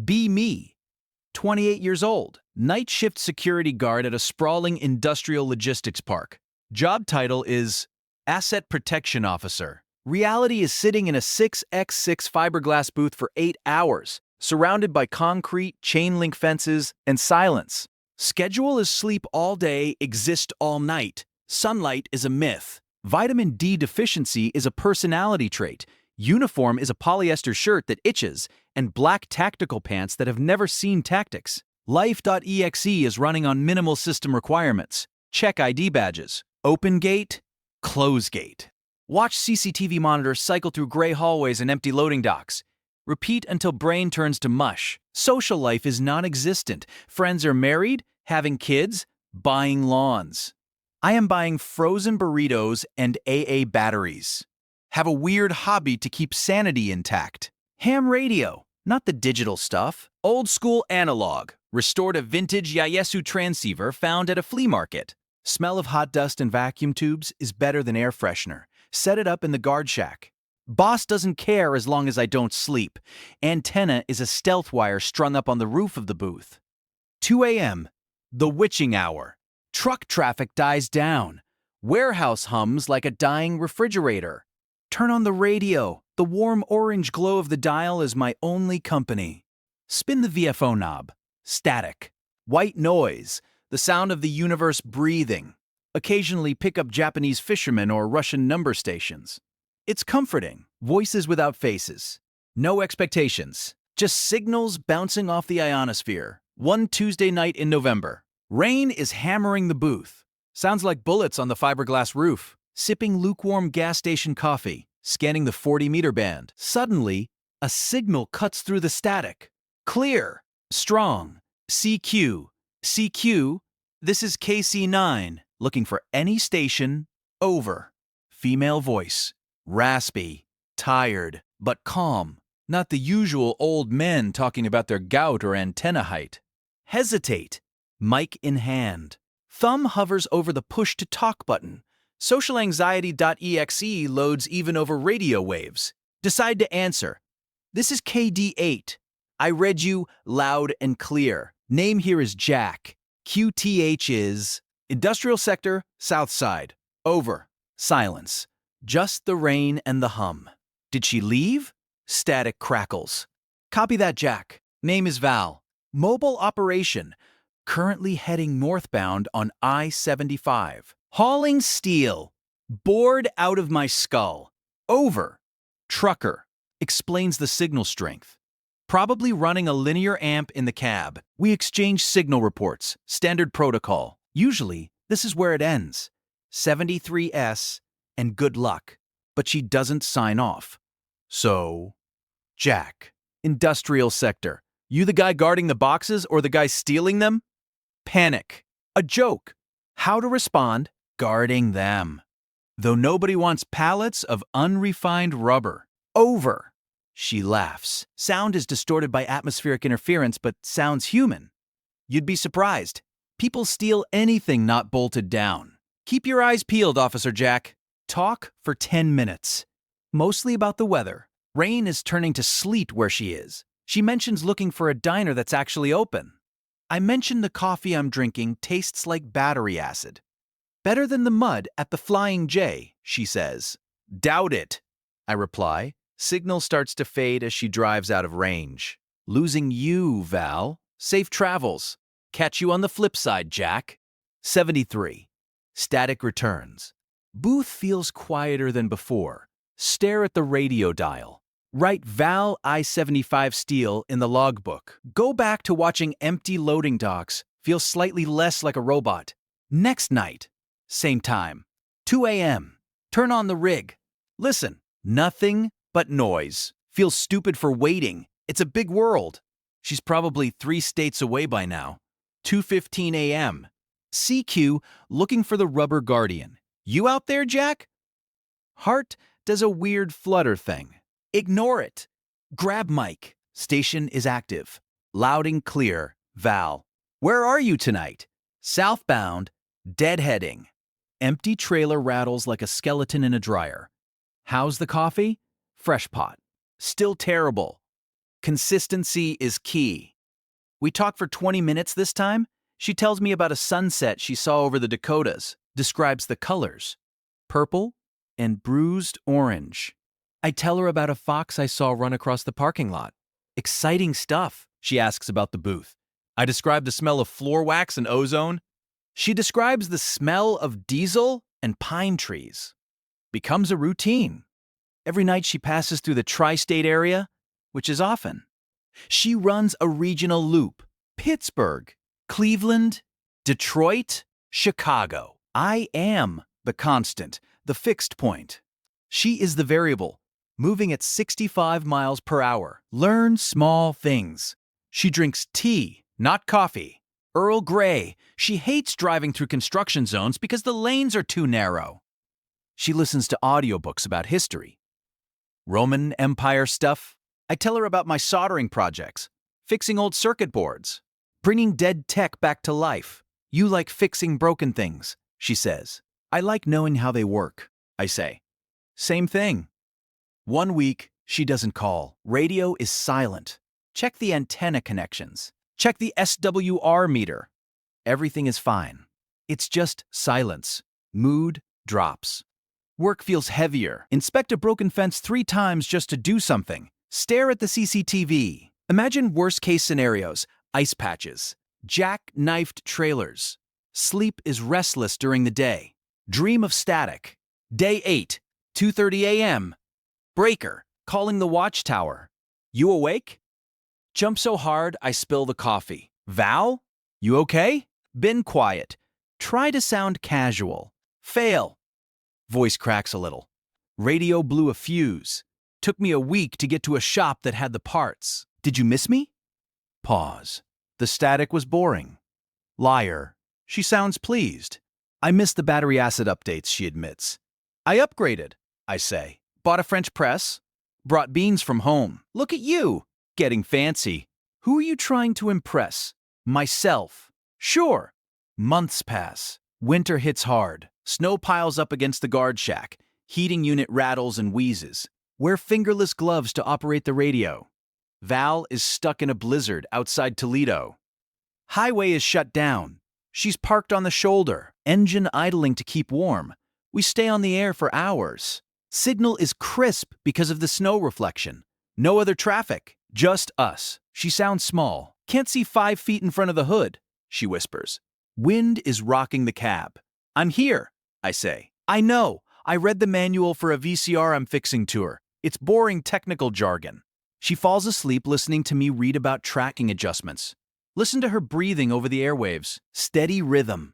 Be me, 28 years old, night shift security guard at a sprawling industrial logistics park. Job title is Asset Protection Officer. Reality is sitting in a 6x6 fiberglass booth for 8 hours, surrounded by concrete, chain link fences, and silence. Schedule is sleep all day, exist all night. Sunlight is a myth. Vitamin D deficiency is a personality trait. Uniform is a polyester shirt that itches, and black tactical pants that have never seen tactics. Life.exe is running on minimal system requirements. Check ID badges. Open gate, close gate. Watch CCTV monitors cycle through gray hallways and empty loading docks. Repeat until brain turns to mush. Social life is non-existent. Friends are married, having kids, buying lawns. I am buying frozen burritos and AA batteries. Have a weird hobby to keep sanity intact. Ham radio, not the digital stuff. Old school analog. Restored a vintage Yaesu transceiver found at a flea market. Smell of hot dust and vacuum tubes is better than air freshener. Set it up in the guard shack. Boss doesn't care as long as I don't sleep. Antenna is a stealth wire strung up on the roof of the booth. 2 a.m. The witching hour. Truck traffic dies down. Warehouse hums like a dying refrigerator. Turn on the radio. The warm orange glow of the dial is my only company. Spin the VFO knob. Static. White noise. The sound of the universe breathing. Occasionally pick up Japanese fishermen or Russian number stations. It's comforting. Voices without faces. No expectations. Just signals bouncing off the ionosphere. One Tuesday night in November. Rain is hammering the booth. Sounds like bullets on the fiberglass roof. Sipping lukewarm gas station coffee. Scanning the 40-meter band. Suddenly, a signal cuts through the static. Clear. Strong. CQ. CQ. This is KC9. Looking for any station. Over. Female voice. Raspy. Tired. But calm. Not the usual old men talking about their gout or antenna height. Hesitate. Mic in hand. Thumb hovers over the push-to-talk button. Socialanxiety.exe loads even over radio waves. Decide to answer. This is KD8. I read you loud and clear. Name here is Jack. QTH is Industrial Sector, South Side. Over. Silence. Just the rain and the hum. Did she leave? Static crackles. Copy that, Jack. Name is Val. Mobile operation. Currently heading northbound on I-75. Hauling steel. Bored out of my skull. Over. Trucker. Explains the signal strength. Probably running a linear amp in the cab. We exchange signal reports. Standard protocol. Usually, this is where it ends. 73S and good luck. But she doesn't sign off. So, Jack. Industrial sector. You the guy guarding the boxes or the guy stealing them? Panic. A joke. How to respond? Guarding them. Though nobody wants pallets of unrefined rubber. Over. She laughs. Sound is distorted by atmospheric interference, but sounds human. You'd be surprised. People steal anything not bolted down. Keep your eyes peeled, Officer Jack. Talk for 10 minutes. Mostly about the weather. Rain is turning to sleet where she is. She mentions looking for a diner that's actually open. I mention the coffee I'm drinking tastes like battery acid. Better than the mud at the Flying J, she says. Doubt it, I reply. Signal starts to fade as she drives out of range. Losing you, Val. Safe travels. Catch you on the flip side, Jack. 73. Static returns. Booth feels quieter than before. Stare at the radio dial. Write Val I-75 Steel in the logbook. Go back to watching empty loading docks. Feel slightly less like a robot. Next night. Same time. 2 a.m. Turn on the rig. Listen. Nothing but noise. Feel stupid for waiting. It's a big world. She's probably 3 states away by now. 2:15 a.m. CQ looking for the rubber guardian. You out there, Jack? Heart does a weird flutter thing. Ignore it. Grab mic. Station is active. Loud and clear. Val. Where are you tonight? Southbound. Deadheading. Empty trailer rattles like a skeleton in a dryer. How's the coffee? Fresh pot. Still terrible. Consistency is key. We talk for 20 minutes this time. She tells me about a sunset she saw over the Dakotas, describes the colors, purple and bruised orange. I tell her about a fox I saw run across the parking lot. Exciting stuff, she asks about the booth. I describe the smell of floor wax and ozone. She describes the smell of diesel and pine trees. Becomes a routine. Every night she passes through the tri-state area, which is often. She runs a regional loop. Pittsburgh, Cleveland, Detroit, Chicago. I am the constant, the fixed point. She is the variable, moving at 65 miles per hour. Learn small things. She drinks tea, not coffee. Earl Grey. She hates driving through construction zones because the lanes are too narrow. She listens to audiobooks about history. Roman Empire stuff. I tell her about my soldering projects, fixing old circuit boards, bringing dead tech back to life. You like fixing broken things, she says. I like knowing how they work, I say. Same thing. 1 week, she doesn't call. Radio is silent. Check the antenna connections. Check the SWR meter. Everything is fine. It's just silence. Mood drops. Work feels heavier. Inspect a broken fence 3 times just to do something. Stare at the CCTV. Imagine worst-case scenarios. Ice patches. Jack-knifed trailers. Sleep is restless during the day. Dream of static. Day 8, 2:30 a.m. Breaker, calling the watchtower. You awake? Jump so hard I spill the coffee. Val? You okay? Been quiet. Try to sound casual. Fail. Voice cracks a little. Radio blew a fuse. Took me a week to get to a shop that had the parts. Did you miss me? Pause. The static was boring. Liar. She sounds pleased. I missed the battery acid updates, she admits. I upgraded, I say. Bought a French press. Brought beans from home. Look at you, getting fancy. Who are you trying to impress? Myself. Sure. Months pass. Winter hits hard. Snow piles up against the guard shack. Heating unit rattles and wheezes. Wear fingerless gloves to operate the radio. Val is stuck in a blizzard outside Toledo. Highway is shut down. She's parked on the shoulder, engine idling to keep warm. We stay on the air for hours. Signal is crisp because of the snow reflection. No other traffic, just us. She sounds small. Can't see 5 feet in front of the hood, she whispers. Wind is rocking the cab. I'm here, I say. I know. I read the manual for a VCR I'm fixing to her. It's boring technical jargon. She falls asleep listening to me read about tracking adjustments. Listen to her breathing over the airwaves. Steady rhythm.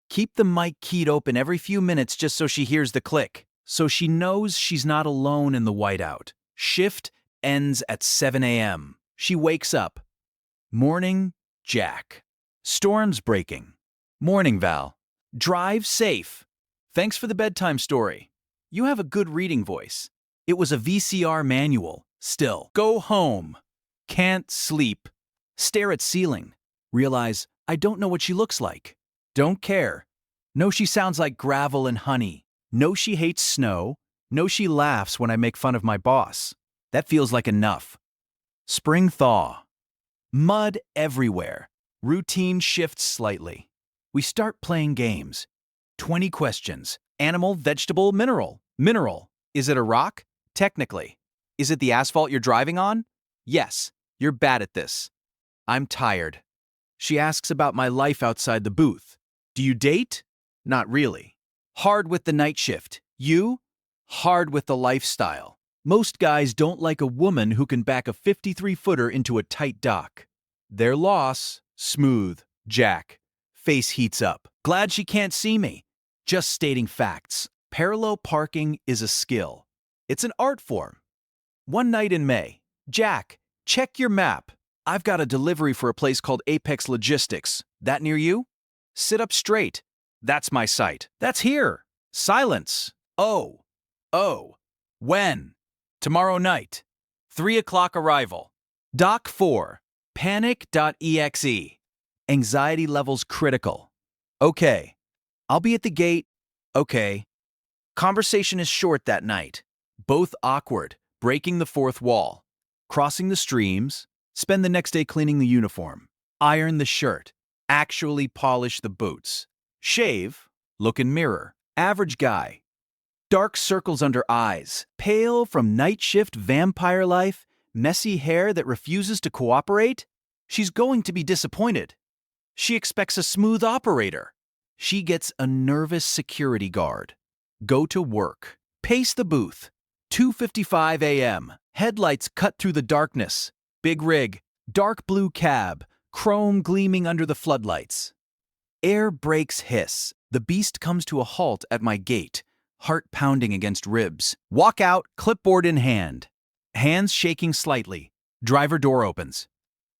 Keep the mic keyed open every few minutes just so she hears the click. So she knows she's not alone in the whiteout. Shift ends at 7 a.m. She wakes up. Morning, Jack. Storm's breaking. Morning, Val. Drive safe. Thanks for the bedtime story. You have a good reading voice. It was a VCR manual. Still. Go home. Can't sleep. Stare at ceiling. Realize I don't know what she looks like. Don't care. Know she sounds like gravel and honey. Know she hates snow. Know she laughs when I make fun of my boss. That feels like enough. Spring thaw. Mud everywhere. Routine shifts slightly. We start playing games. 20 questions. Animal, vegetable, mineral. Mineral. Is it a rock? Technically. Is it the asphalt you're driving on? Yes. You're bad at this. I'm tired. She asks about my life outside the booth. Do you date? Not really. Hard with the night shift. You? Hard with the lifestyle. Most guys don't like a woman who can back a 53-footer into a tight dock. Their loss. Smooth. Jack. Face heats up. Glad she can't see me. Just stating facts. Parallel parking is a skill. It's an art form. One night in May. Jack, check your map. I've got a delivery for a place called Apex Logistics. That near you? Sit up straight. That's my site. That's here. Silence. Oh. When? Tomorrow night. 3 o'clock arrival. Doc 4. Panic.exe. Anxiety levels critical. Okay. I'll be at the gate. Okay. Conversation is short that night. Both awkward, breaking the fourth wall. crossing the streams, spend the next day cleaning the uniform, iron the shirt, actually polish the boots, shave, look in mirror, average guy. Dark circles under eyes, pale from night shift vampire life, messy hair that refuses to cooperate. She's going to be disappointed. She expects a smooth operator. She gets a nervous security guard. Go to work. Pace the booth. 2:55 a.m. Headlights cut through the darkness. Big rig. Dark blue cab. Chrome gleaming under the floodlights. Air brakes hiss. The beast comes to a halt at my gate, heart pounding against ribs. Walk out, clipboard in hand. Hands shaking slightly. Driver door opens.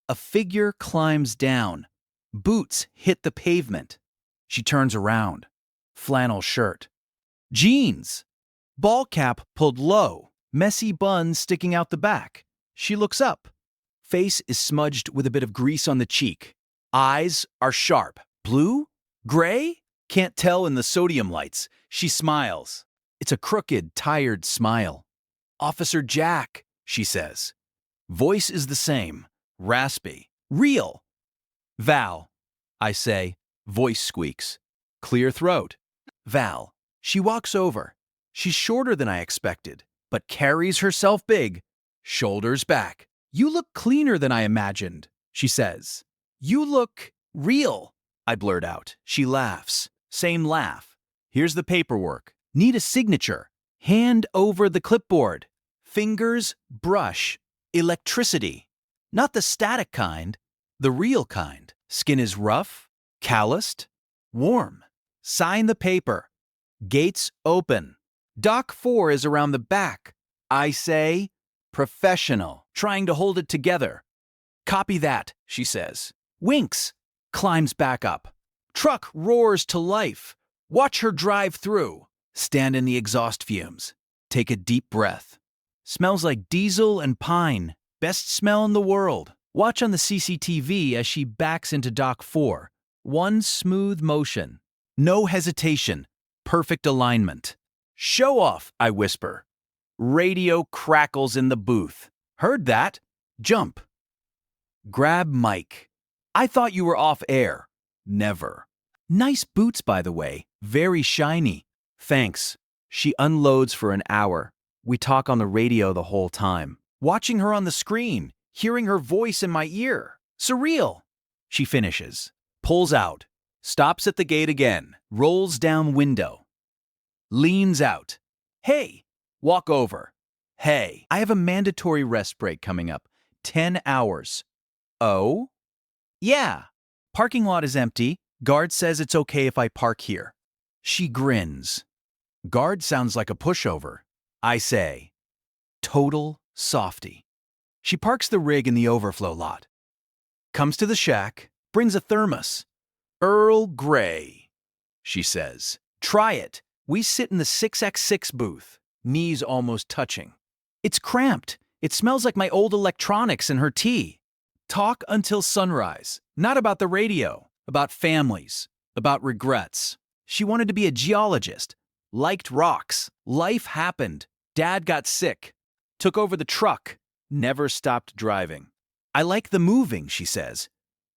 A figure climbs down. Boots hit the pavement. She turns around. Flannel shirt. Jeans. Ball cap pulled low. Messy bun sticking out the back. She looks up. Face is smudged with a bit of grease on the cheek. Eyes are sharp. Blue? Gray? Can't tell in the sodium lights. She smiles. It's a crooked, tired smile. "Officer Jack," she says. Voice is the same. Raspy. "Real." "Val," I say. Voice squeaks. Clear throat. "Val." She walks over. She's shorter than I expected, but carries herself big. Shoulders back. "You look cleaner than I imagined," she says. "You look real," I blurt out. She laughs. Same laugh. "Here's the paperwork. Need a signature. Hand over the clipboard. Fingers, brush. Electricity. Not the static kind, the real kind. Skin is rough, calloused, warm. Sign the paper. Gates open. Dock 4 is around the back. I say, professional, trying to hold it together. "Copy that," she says. Winks. Climbs back up. Truck roars to life. Watch her drive through. Stand in the exhaust fumes. Take a deep breath. Smells like diesel and pine. Best smell in the world. Watch on the CCTV as she backs into Dock 4. One smooth motion. No hesitation. Perfect alignment. "Show off," I whisper. Radio crackles in the booth. "Heard that? Jump." Grab mic. "I thought you were off air." "Never." "Nice boots, by the way. Very shiny." "Thanks." She unloads for an hour. We talk on the radio the whole time. Watching her on the screen, hearing her voice in my ear. Surreal. She finishes. Pulls out. Stops at the gate again. Rolls down window. Leans out. "Hey." Walk over. "Hey, I have a mandatory rest break coming up. 10 hours. "Oh?" "Yeah. Parking lot is empty. Guard says it's okay if I park here." She grins. Guard sounds like a pushover. I say, total softy. She parks the rig in the overflow lot. Comes to the shack, brings a thermos. "Earl Grey," she says. "Try it." We sit in the 6x6 booth, knees almost touching. It's cramped. It smells like my old electronics and her tea. Talk until sunrise. Not about the radio, about families, about regrets. She wanted to be a geologist. Liked rocks. Life happened. Dad got sick. Took over the truck. Never stopped driving. "I like the moving," she says.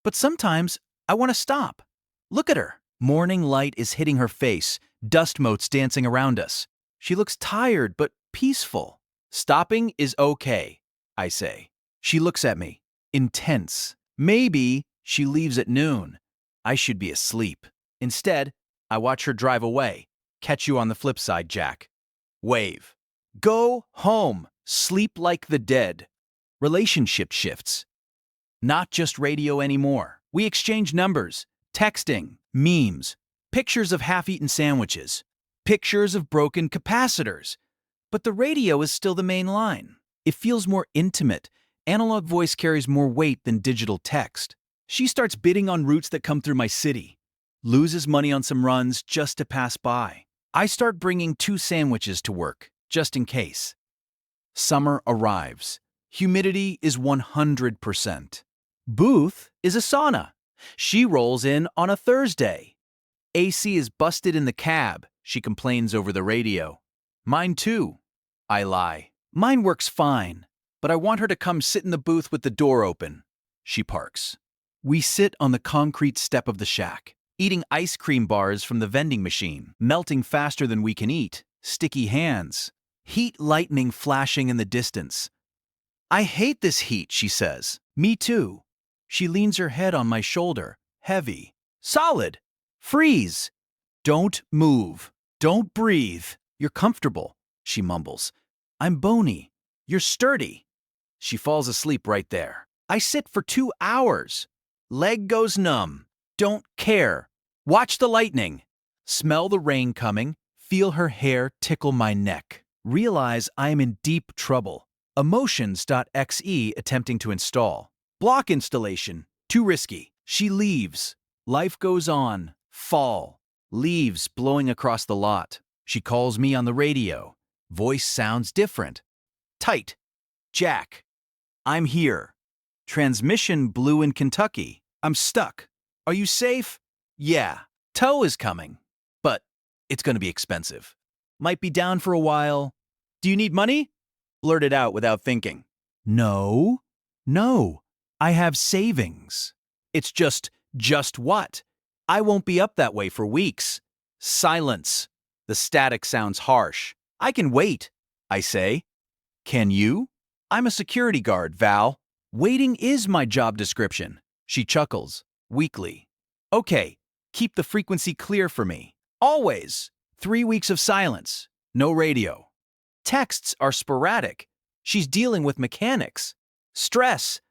"But sometimes I want to stop." Look at her. Morning light is hitting her face. Dust motes dancing around us. She looks tired but peaceful. "Stopping is okay," I say. She looks at me. Intense. Maybe she leaves at noon. I should be asleep. Instead, I watch her drive away. Catch you on the flip side, Jack. Wave. Go home. Sleep like the dead. Relationship shifts. Not just radio anymore. We exchange numbers, texting, memes, pictures of half-eaten sandwiches, pictures of broken capacitors. But the radio is still the main line. It feels more intimate. Analog voice carries more weight than digital text. She starts bidding on routes that come through my city. Loses money on some runs just to pass by. I start bringing 2 sandwiches to work, just in case. Summer arrives. Humidity is 100%. Booth is a sauna. She rolls in on a Thursday. AC is busted in the cab, she complains over the radio. Mine too. I lie. Mine works fine. but I want her to come sit in the booth with the door open. She parks. We sit on the concrete step of the shack, eating ice cream bars from the vending machine, melting faster than we can eat, sticky hands, heat lightning flashing in the distance. I hate this heat, she says. Me too. She leans her head on my shoulder, heavy. Solid. Freeze. Don't move. Don't breathe. You're comfortable, she mumbles. I'm bony. You're sturdy. She falls asleep right there. I sit for 2 hours. Leg goes numb. Don't care. Watch the lightning. Smell the rain coming. Feel her hair tickle my neck. Realize I am in deep trouble. Emotions.exe attempting to install. Block installation. Too risky. She leaves. Life goes on. Fall. Leaves blowing across the lot. She calls me on the radio. Voice sounds different. Tight. Jack. I'm here. Transmission blew in Kentucky. I'm stuck. Are you safe? Yeah. Tow is coming. But it's going to be expensive. Might be down for a while. Do you need money? Blurted out without thinking. No. I have savings. It's just what? I won't be up that way for weeks. Silence. The static sounds harsh. I can wait, I say. Can you? I'm a security guard, Val. Waiting is my job description. She chuckles, weakly. Okay, keep the frequency clear for me. Always. 3 weeks of silence. No radio. Texts are sporadic. She's dealing with mechanics. Stress.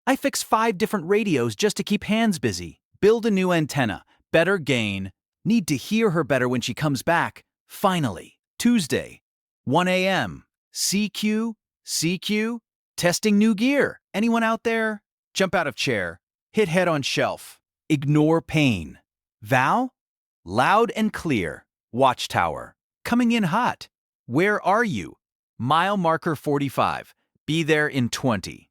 I fix 5 different radios just to keep hands busy. Build a new antenna. Better gain. Need to hear her better when she comes back. Finally. Tuesday. 1 a.m. CQ. Testing new gear. Anyone out there? Jump out of chair. Hit head on shelf. Ignore pain. Val? Loud and clear. Watchtower. Coming in hot. Where are you? Mile marker 45. Be there in 20.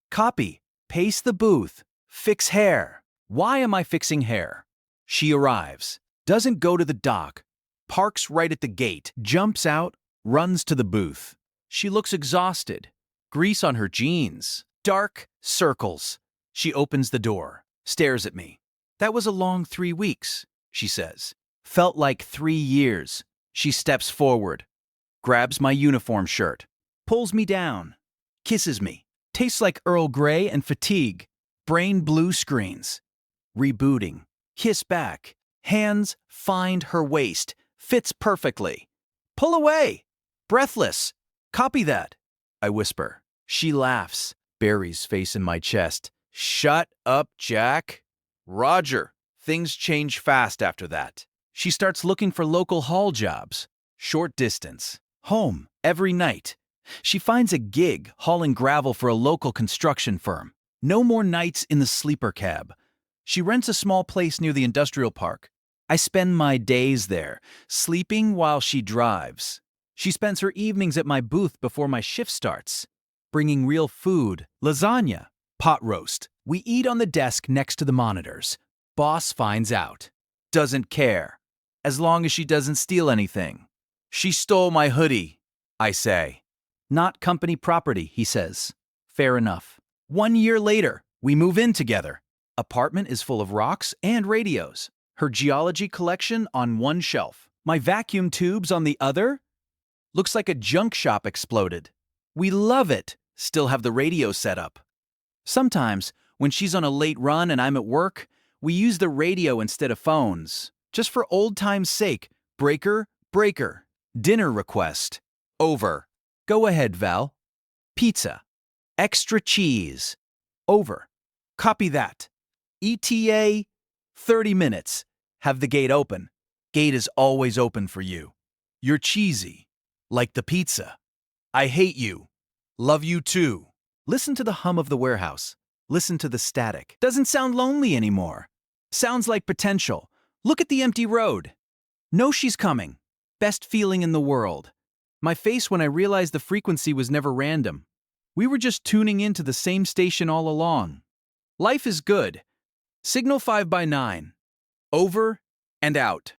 Copy. Pace the booth. Fix hair. Why am I fixing hair? She arrives. Doesn't go to the dock. Parks right at the gate. Jumps out. Runs to the booth. She looks exhausted. Grease on her jeans. Dark circles. She opens the door. Stares at me. That was a long 3 weeks, she says. Felt like 3 years. She steps forward. Grabs my uniform shirt. Pulls me down. Kisses me. Tastes like Earl Grey and fatigue. Brain blue screens. Rebooting. Kiss back. Hands find her waist. Fits perfectly. Pull away. Breathless. Copy that. I whisper. She laughs. Buries face in my chest. Shut up, Jack. Roger. Things change fast after that. She starts looking for local haul jobs. Short distance. Home. Every night. She finds a gig hauling gravel for a local construction firm. No more nights in the sleeper cab. She rents a small place near the industrial park. I spend my days there, sleeping while she drives. She spends her evenings at my booth before my shift starts, bringing real food, lasagna, pot roast. We eat on the desk next to the monitors. Boss finds out. Doesn't care. As long as she doesn't steal anything. She stole my hoodie, I say. Not company property, he says. Fair enough. 1 year later, we move in together. Apartment is full of rocks and radios. Her geology collection on one shelf. My vacuum tubes on the other. Looks like a junk shop exploded. We love it. Still have the radio set up. Sometimes, when she's on a late run and I'm at work, we use the radio instead of phones. Just for old time's sake. Breaker. Dinner request. Over. Go ahead, Val. Pizza. Extra cheese. Over. Copy that. ETA, 30 minutes. Have the gate open. Gate is always open for you. You're cheesy. Like the pizza. I hate you. Love you too. Listen to the hum of the warehouse. Listen to the static. Doesn't sound lonely anymore. Sounds like potential. Look at the empty road. Know she's coming. Best feeling in the world. My face when I realized the frequency was never random. We were just tuning into the same station all along. Life is good. Signal 5 by 9. Over and out.